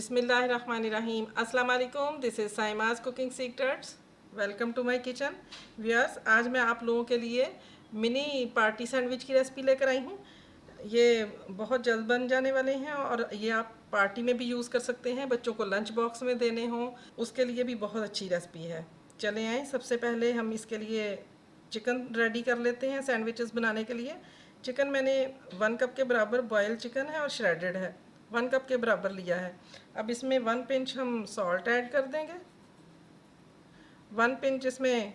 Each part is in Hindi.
बिस्मिल्लाहिर्रहमानिर्रहीम। अस्सलाम वालेकुम। This is Saima's cooking secrets. Welcome to my kitchen. Viewers, आज मैं आप लोगों के लिए मिनी पार्टी सैंडविच की रेसिपी लेकर आई हूँ। ये बहुत जल्द बन जाने वाले हैं और ये आप पार्टी में भी यूज़ कर सकते हैं, बच्चों को लंच बॉक्स में देने हों उसके लिए भी बहुत अच्छी रेसिपी है। चले आएँ, सबसे पहले हम इसके लिए चिकन रेडी कर लेते हैं सैंडविचेस बनाने के लिए। चिकन मैंने 1 कप के बराबर बॉयल चिकन है और श्रेडेड है, 1 कप के बराबर लिया है। अब इसमें 1 पिंच हम सॉल्ट ऐड कर देंगे, 1 पिंच इसमें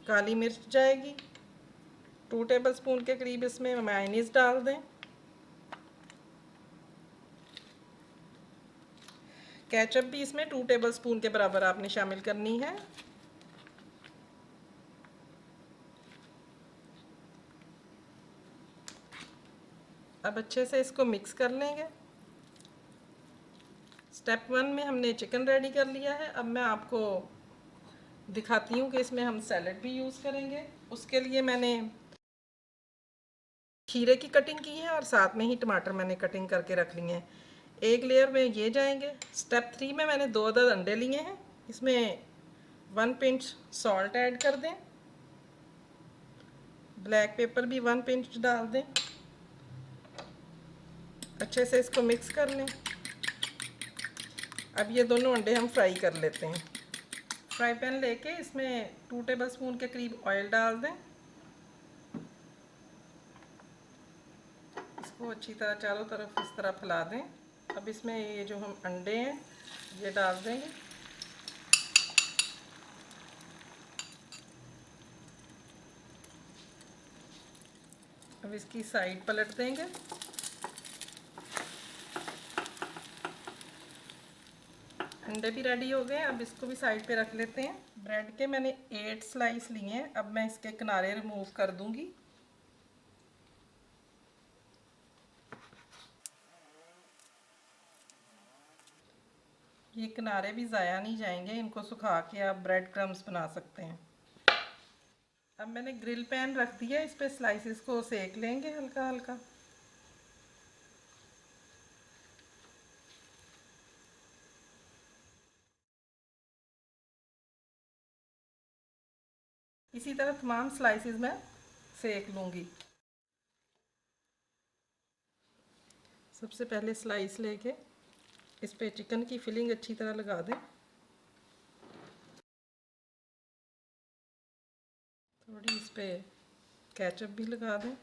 काली मिर्च जाएगी, 2 टेबलस्पून के करीब इसमें मेयोनीज डाल दें। केचप भी इसमें 2 टेबलस्पून के बराबर आपने शामिल करनी है। अब अच्छे से इसको मिक्स कर लेंगे। स्टेप 1 में हमने चिकन रेडी कर लिया है। अब मैं आपको दिखाती हूँ कि इसमें हम सैलड भी यूज़ करेंगे। उसके लिए मैंने खीरे की कटिंग की है और साथ में ही टमाटर मैंने कटिंग करके रख लिए हैं। एक लेयर में ये जाएंगे। स्टेप 3 में मैंने 2 अदद अंडे लिए हैं। इसमें 1 पिंच सॉल्ट ऐड कर दें, ब्लैक पेपर भी 1 पिंच डाल दें। अच्छे से इसको मिक्स कर लें। अब ये दोनों अंडे हम फ्राई कर लेते हैं। फ्राई पैन लेके इसमें 2 टेबलस्पून के करीब ऑयल डाल दें। इसको अच्छी तरह चारों तरफ इस तरह फैला दें। अब इसमें ये जो हम अंडे हैं ये डाल देंगे। अब इसकी साइड पलट देंगे। अंडे भी रेडी हो गए। अब इसको भी साइड पे रख लेते हैं। ब्रेड के मैंने 8 स्लाइस लिए हैं। अब मैं इसके किनारे रिमूव कर दूंगी। ये किनारे भी ज़ाया नहीं जाएंगे, इनको सुखा के आप ब्रेड क्रम्स बना सकते हैं। अब मैंने ग्रिल पैन रख दिया, इस पे स्लाइसिस को सेक लेंगे हल्का हल्का। इसी तरह तमाम स्लाइसिस मैं सेक लूँगी। सबसे पहले स्लाइस लेके इस पे चिकन की फिलिंग अच्छी तरह लगा दें। थोड़ी इस पे केचप भी लगा दें।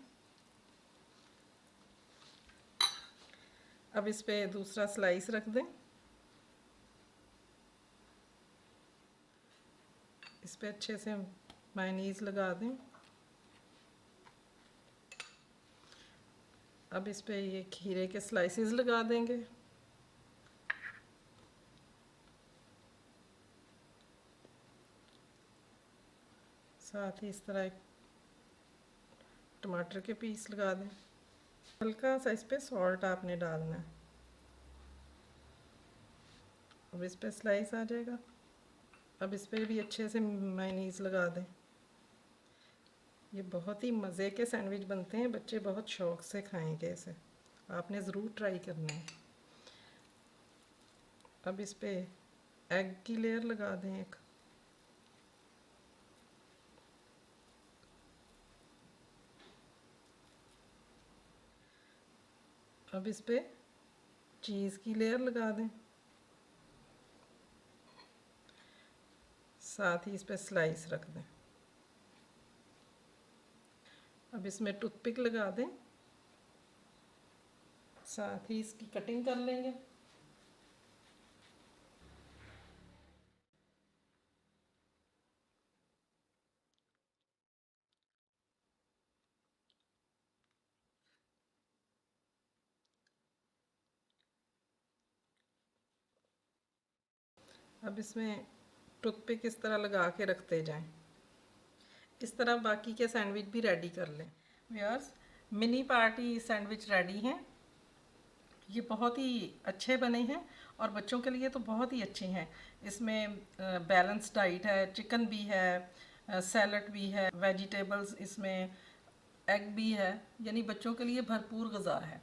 अब इस पे दूसरा स्लाइस रख दें। इस पे अच्छे से मेयोनीज लगा दें। अब इस पे ये खीरे के स्लाइसेस लगा देंगे। साथ ही इस तरह एक टमाटर के पीस लगा दें। हल्का सा इस पे सॉल्ट आपने डालना है। अब इस पे स्लाइस आ जाएगा। अब इस पे भी अच्छे से मेयोनीज लगा दें। ये बहुत ही मज़े के सैंडविच बनते हैं, बच्चे बहुत शौक़ से खाएंगे इसे। आपने ज़रूर ट्राई करना है। अब इस पे एग की लेयर लगा दें एक। अब इस पे चीज़ की लेयर लगा दें। साथ ही इस पे स्लाइस रख दें। अब इसमें टूथपिक लगा दें। साथ ही इसकी कटिंग कर लेंगे। अब इसमें टूथपिक इस तरह लगा के रखते जाएं। इस तरह बाकी के सैंडविच भी रेडी कर लें। Viewers, mini party sandwich ready हैं। ये बहुत ही अच्छे बने हैं और बच्चों के लिए तो बहुत ही अच्छे हैं। इसमें बैलेंस डाइट है, चिकन भी है, सैलड भी है, वेजिटेबल्स इसमें, एग भी है, यानी बच्चों के लिए भरपूर ग़िज़ा है।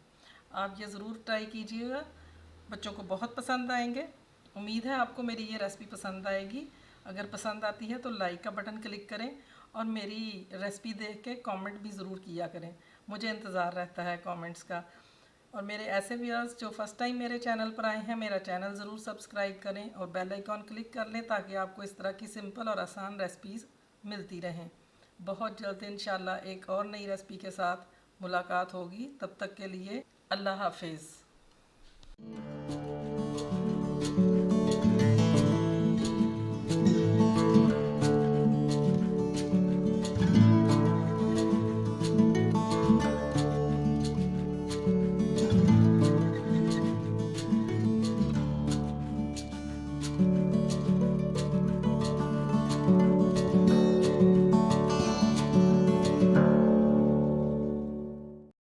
आप ये ज़रूर ट्राई कीजिएगा। बच्चों को बहुत पसंद आएंगे। उम्मीद है आपको मेरी ये रेसिपी पसंद आएगी। अगर पसंद आती है तो लाइक का बटन क्लिक करें और मेरी रेसिपी देख के कमेंट भी ज़रूर किया करें, मुझे इंतज़ार रहता है कमेंट्स का। और मेरे ऐसे व्यूअर्स जो फर्स्ट टाइम मेरे चैनल पर आए हैं, मेरा चैनल ज़रूर सब्सक्राइब करें और बेल आइकॉन क्लिक कर लें ताकि आपको इस तरह की सिंपल और आसान रेसिपीज़ मिलती रहें। बहुत जल्द इंशाल्लाह एक और नई रेसिपी के साथ मुलाकात होगी। तब तक के लिए अल्लाह हाफिज़।